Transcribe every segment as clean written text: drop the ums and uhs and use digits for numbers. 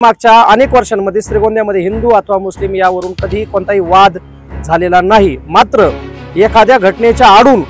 मागच्या अनेक वर्षांमध्ये श्रीगोंद्यामध्ये हिंदू अथवा मुस्लिम यावरून कधी कोणताही वाद झालेला नाही। मात्र एखाद्या घटनेच्या आडून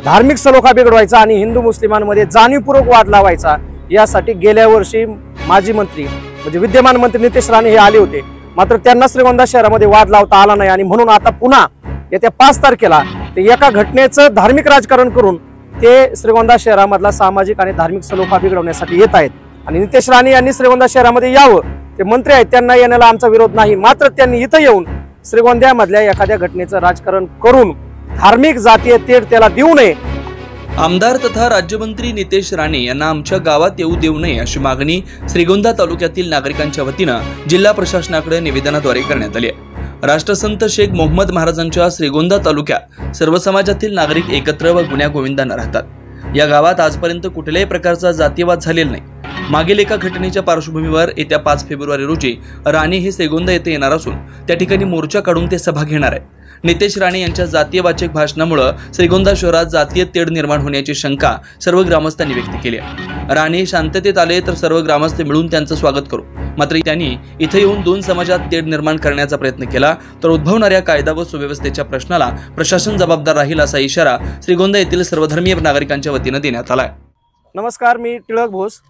धार्मिक सलोखा बिघडवायचा आणि हिंदू मुस्लिमांमध्ये जाणीवपूर्वक वाद लावायचा यासाठी गेल्या वर्षी माजी मंत्री म्हणजे विद्यमान मंत्री नितेश राणे हे आले होते। मात्र त्यांना श्रीगोंदा शहरामध्ये वाद लावता आला नाही आणि म्हणून आता पुन्हा येत्या 5 तारखेला ते एका घटनेचं धार्मिक राजकारण करून ते श्रीगोंदा शहरामधला सामाजिक आणि धार्मिक सलोखा बिघडवण्यासाठी येत आहेत। आणि नितेश राणे यांनी श्रीगोंदा शहरामध्ये यावं, ते मंत्री आहेत, त्यांना येण्याला आमचा विरोध नाही। मात्र त्यांनी इथं येऊन श्रीगोंद्यामधल्या एखाद्या घटनेचं राजकारण करून धार्मिक जातीय तेढ त्याला देऊ नये। आमदार तथा राज्यमंत्री नितेश राणे यांना आमच्या गावात येऊ देऊ नये अशी मागणी श्रीगोंदा तालुक्यातील नागरिकांच्या वतीनं जिल्हा प्रशासनाकडे निवेदनाद्वारे करण्यात आली आहे। राष्ट्रसंत शेख मोहम्मद महाराजांच्या श्रीगोंदा तालुक्यात सर्व समाजातील नागरिक एकत्र व गुण्या गोविंदाने राहतात। या गावात आजपर्यंत कुठल्याही प्रकारचा जातीयवाद झालेला नाही। मागील एका घटनेच्या पार्श्वभूमीवर येत्या 5 फेब्रुवारी रोजी राणे हे श्रीगोंदा येथे येणार असून त्या ठिकाणी मोर्चा काढून ते सभा घेणार आहेत। नितेश राणे यांच्या जातीयवाचक भाषणामुळे श्रीगोंदा शहरात जातीय तेढ निर्माण होण्याची शंका सर्व ग्रामस्थांनी व्यक्त केली आहे। राणे शांततेत आले तर सर्व ग्रामस्थ मिळून त्यांचं स्वागत करू, मात्र त्यांनी इथे येऊन 2 समाजात तेढ निर्माण करण्याचा प्रयत्न केला तर उद्भवणाऱ्या कायदा व सुव्यवस्थेच्या प्रश्नाला प्रशासन जबाबदार राहील असा इशारा श्रीगोंदा येथील सर्वधर्मीय नागरिकांच्या वतीनं देण्यात आलाय। नमस्कार, मी टिळक भोस।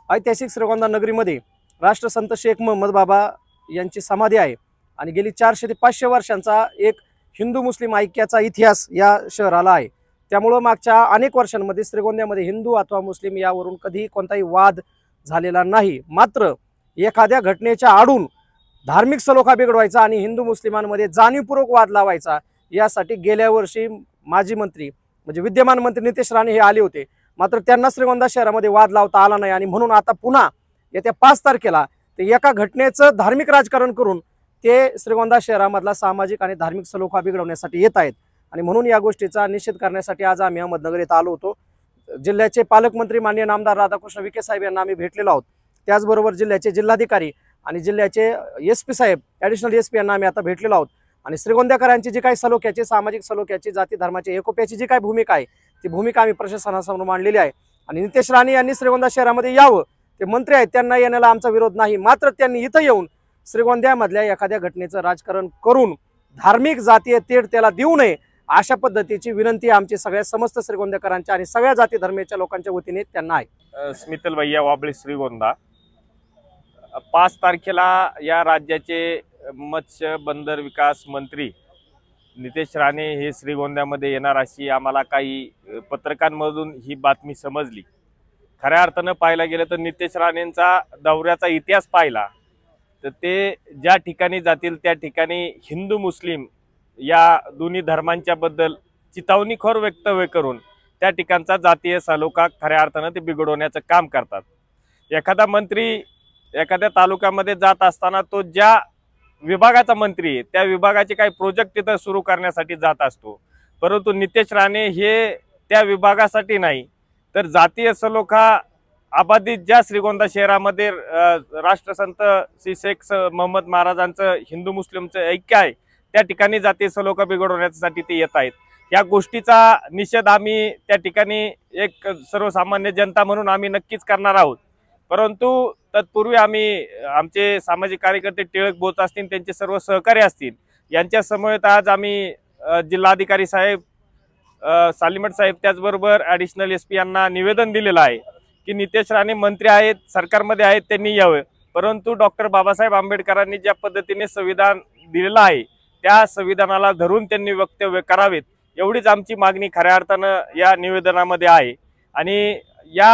ऐतिहासिक श्रीगोंदा नगरीमध्ये राष्ट्रसंत शेख मोहम्मद बाबा यांची समाधी आहे आणि गेली 400 ते 500 वर्षांचा एक हिंदू मुस्लिम ऐक्याचा इतिहास या शहराला आहे। त्यामुळे मागच्या अनेक वर्षांमध्ये श्रीगोंद्यामध्ये हिंदू अथवा मुस्लिम यावरून कधी कोणताही वाद झालेला नाही। मात्र एखाद्या घटनेच्या आडून धार्मिक सलोखा बिघडवायचा आणि हिंदू मुस्लिमांमध्ये जाणीवपूर्वक वाद लावायचा यासाठी गेल्या वर्षी माजी मंत्री म्हणजे विद्यमान मंत्री नितेश राणे हे आले होते। मात्र त्यांना श्रीगोंदा शहरामध्ये वाद लावता आला नाही आणि म्हणून आता पुन्हा येत्या 5 तारखेला ते एका घटनेचं धार्मिक राजकारण करून ते श्रीगोंदा शहरामधला सामाजिक आणि धार्मिक सलोखा बिघडवण्यासाठी येत आहेत। आणि म्हणून या गोष्टीचा निषेध करण्यासाठी आज आम्ही अहमदनगर येथे आलो होतो। जिल्ह्याचे पालकमंत्री माननीय नामदार राधाकृष्ण विखे साहेब यांना आम्ही भेटलेलो आहोत। त्याचबरोबर जिल्ह्याचे जिल्हाधिकारी आणि जिल्ह्याचे SP साहेब, ॲडिशनल SP यांना आम्ही आता भेटलेलो आहोत। आणि श्रीगोंद्याकरांची जी काही सलोख्याची, सामाजिक सलोख्याची, जाती धर्माची एकोप्याची जी काही भूमिका आहे ती भूमिका आम्ही प्रशासनासमोर मांडलेली आहे। आणि नितेश राणे यांनी श्रीगोंदा शहरामध्ये यावं, ते मंत्री आहेत, त्यांना येण्याला आमचा विरोध नाही। मात्र त्यांनी इथं येऊन श्रीगोंद्यामधल्या एखाद्या घटनेचं राजकारण करून धार्मिक जातीय तेढ त्याला देऊ नये अशा पद्धतीची विनंती आमची सगळ्या समस्त श्रीगोंद्याकरांच्या आणि सगळ्या जाती धर्माच्या लोकांच्या वतीने त्यांना आहे। स्मितल भैया वाबळे श्रीगोंदा 5 तारखेला या राज्याचे मत्स्य बंदर विकास मंत्री नितेश राणे हे श्रीगोंद्यामध्ये येणार अशी आम्हाला काही पत्रकांमधून ही बातमी समजली। खऱ्या अर्थानं पाहायला गेलं तर नितेश राणेंचा दौऱ्याचा इतिहास पाहिला तर ते ज्या ठिकाणी जातील त्या ठिकाणी हिंदू मुस्लिम या दोन्ही धर्मांच्या बद्दल चितावणीखोर वक्तव्य करून त्या ठिकाणचा जातीय सलोखा खऱ्या अर्थानं ते बिघडवण्याचं काम करतात। एखादा मंत्री एखाद्या तालुक्यामध्ये जात असताना तो ज्या विभागाचा मंत्री आहे त्या विभागाचे काही प्रोजेक्ट तिथं सुरू करण्यासाठी जात असतो, परंतु नितेश राणे हे त्या विभागासाठी नाही तर जातीय सलोखा आबाधित ज्या श्रीगोंदा शहरामध्ये राष्ट्रसंत श्री शेख मोहम्मद महाराजांचं हिंदू मुस्लिमचं ऐक्य आहे त्या ठिकाणी जातीय सलोखा बिघडवण्यासाठी ते येत आहेत। या गोष्टीचा निषेध आम्ही त्या ठिकाणी एक सर्वसामान्य जनता म्हणून आम्ही नक्कीच करणार आहोत। परंतु तत्पूर्वी आम्ही आमचे सामाजिक कार्यकर्ते टिळक बोत असतील, त्यांचे सर्व सहकारी असतील, यांच्या समवेत आज आम्ही जिल्हाधिकारी साहेब, सालिमट साहेब, त्याचबरोबर ॲडिशनल SP यांना निवेदन दिलेलं आहे की नितेश राणे मंत्री आहेत, सरकारमध्ये आहेत, त्यांनी यावं। परंतु डॉक्टर बाबासाहेब आंबेडकरांनी ज्या पद्धतीने संविधान दिलेलं आहे त्या संविधानाला धरून त्यांनी वक्तव्य करावेत एवढीच आमची मागणी खऱ्या अर्थानं या निवेदनामध्ये आहे। आणि या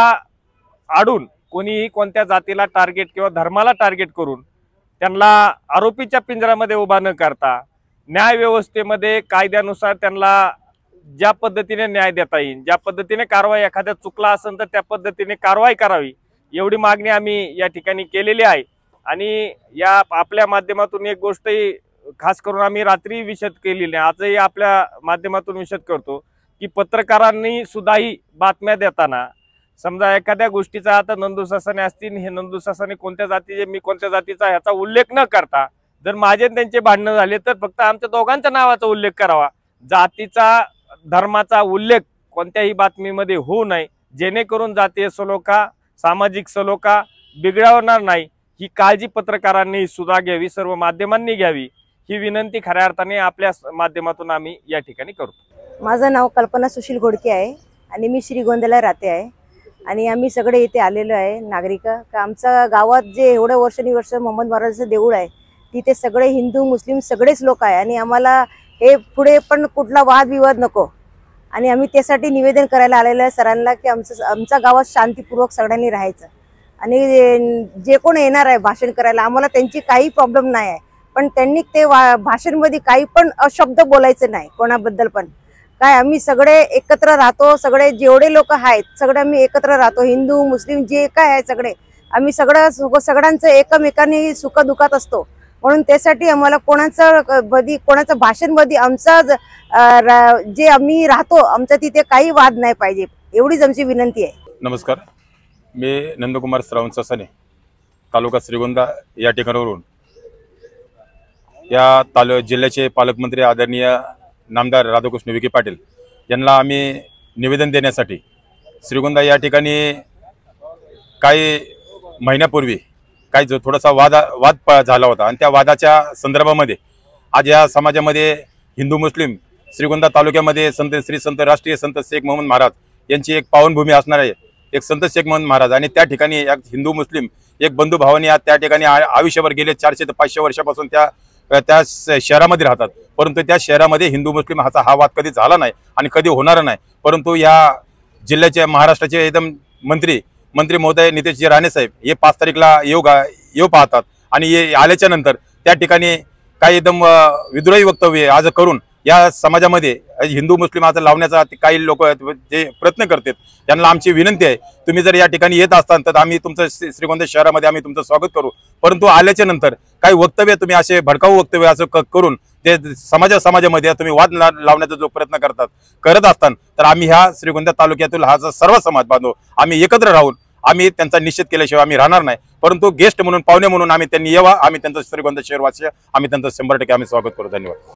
आडून कोणीही कोणत्या जातीला टार्गेट किंवा धर्माला टार्गेट करून त्यांना आरोपीच्या पिंजऱ्यामध्ये उभा न करता न्याय व्यवस्थेमध्ये कायद्यानुसार त्यांना ज्या पद्धतीने न्याय देता येईल, ज्या पद्धतीने कारवाई एखाद्या चुकला असेल तर त्या पद्धतीने कारवाई करावी एवढी मागणी आम्ही या ठिकाणी केलेली आहे। आणि या आपल्या माध्यमातून एक गोष्टही खास करून आम्ही रात्री विशद केलेली आहे, आजही आपल्या माध्यमातून विशद करतो की पत्रकारांनी सुद्धाही बातम्या देताना समजा एखाद्या गोष्टीचा आता नंदू सासाने असतील, हे नंदू सासाने कोणत्या जातीचे, मी कोणत्या जातीचा ह्याचा उल्लेख न करता जर माझे त्यांचे भांडणं झाले तर फक्त आमच्या दोघांच्या नावाचा उल्लेख करावा, जातीचा धर्माचा उल्लेख कोणत्याही बातमीमध्ये होऊ नये, जेणेकरून जातीय सलोखा, सामाजिक सलोखा बिघडवणार नाही ही काळजी पत्रकारांनी सुद्धा घ्यावी, सर्व माध्यमांनी घ्यावी, ही विनंती खऱ्या अर्थाने आपल्या माध्यमातून आम्ही या ठिकाणी करतो. माझं नाव कल्पना सुशील घोडके आहे आणि मी श्रीगोंद्याला राहते आहे. आणि आम्ही सगळे इथे आलेलो आहे नागरिक का आमच्या गावात जे एवढ्या वर्षानुवर्ष मोहम्मद महाराजांचं देऊळ आहे तिथे सगळे हिंदू मुस्लिम सगळेच लोक आहे आणि आम्हाला हे पुढे पण कुठला वादविवाद नको. आणि आम्ही त्यासाठी निवेदन करायला आलेलं आहे सरांना की आमच्या गावात शांतीपूर्वक सगळ्यांनी राहायचं. आणि जे कोण येणार आहे भाषण करायला आम्हाला त्यांची काही प्रॉब्लेम नाही आहे, पण त्यांनी ते भाषणमध्ये काही पण अशब्द बोलायचं नाही कोणाबद्दल पण. काय आम्ही सगळे एकत्र राहतो, सगळे जेवढे लोक आहेत सगळे आम्ही एकत्र राहतो, हिंदू मुस्लिम जे काय आहे सगळे आम्ही सगळ्यांचं एकमेकांनी सुखदुःखात असतो. म्हणून त्यासाठी आम्हाला कोणाचं भाषण मध्ये आमचा जे आम्ही राहतो आमचा तिथे काही वाद नाही पाहिजे, एवढीच आमची विनंती आहे. नमस्कार, मी नंदकुमार श्रावण ससाने, तालुका श्रीगोंदा या ठिकाणावरून या जिल्ह्याचे पालकमंत्री आदरणीय नामदार राधाकृष्ण विखे पाटील यांना आम्ही निवेदन देण्यासाठी श्रीगोंदा या ठिकाणी काही महिन्यापूर्वी काही थोडासा वाद झाला होता आणि त्या वादाच्या संदर्भामध्ये आज या समाजामध्ये हिंदू मुस्लिम श्रीगोंदा तालुक्यामध्ये श्री संत राष्ट्रीय संत शेख मोहम्मद महाराज यांची एक पावनभूमी असणार आहे, एक संत शेख मोहम्मद महाराज. आणि त्या ठिकाणी एक हिंदू मुस्लिम एक बंधुभावाने त्या ठिकाणी आयुष्यभर गेले 400 ते 500 वर्षापासून त्या शहरामध्ये राहतात. परंतु त्या शहरामध्ये हिंदू मुस्लिम हा वाद कधी झाला नाही आणि कधी होणार नाही. परंतु या जिल्ह्याचे महाराष्ट्राचे एकदम मंत्री महोदय नितेशजी राणे साहेब हे 5 तारीखला येऊ पाहतात आणि आल्याच्या नंतर त्या ठिकाणी काही एकदम विद्रोही वक्तव्य आज करून या समाजामध्ये हिंदू मुस्लिम आज लावण्याचा काही लोक जे प्रयत्न करतात त्यांना आमची विनंती आहे, तुम्ही जर या ठिकाणी येत असताल तर आम्ही तुमचं श्रीगोंदा शहरामध्ये आम्ही तुमचं स्वागत करू. परंतु आल्याच्या नंतर काही वक्तव्य तुम्ही असे भडकाऊ वक्तव्य असं करून ते समाजामध्ये तुम्ही वाद लावण्याचा जो प्रयत्न करत असताना तर आम्ही ह्या श्रीगोंदा तालुक्यातील हा सर्व समाज बांधव आम्ही एकत्र राहून आम्ही त्यांचा निषेध केल्याशिवाय आम्ही राहणार नाही. परंतु गेस्ट म्हणून पाहुणे म्हणून आम्ही त्यांनी यावा, आम्ही त्यांचं श्रीगोंदा शहरवासी आम्ही त्यांचं 100% आम्ही स्वागत करू. धन्यवाद.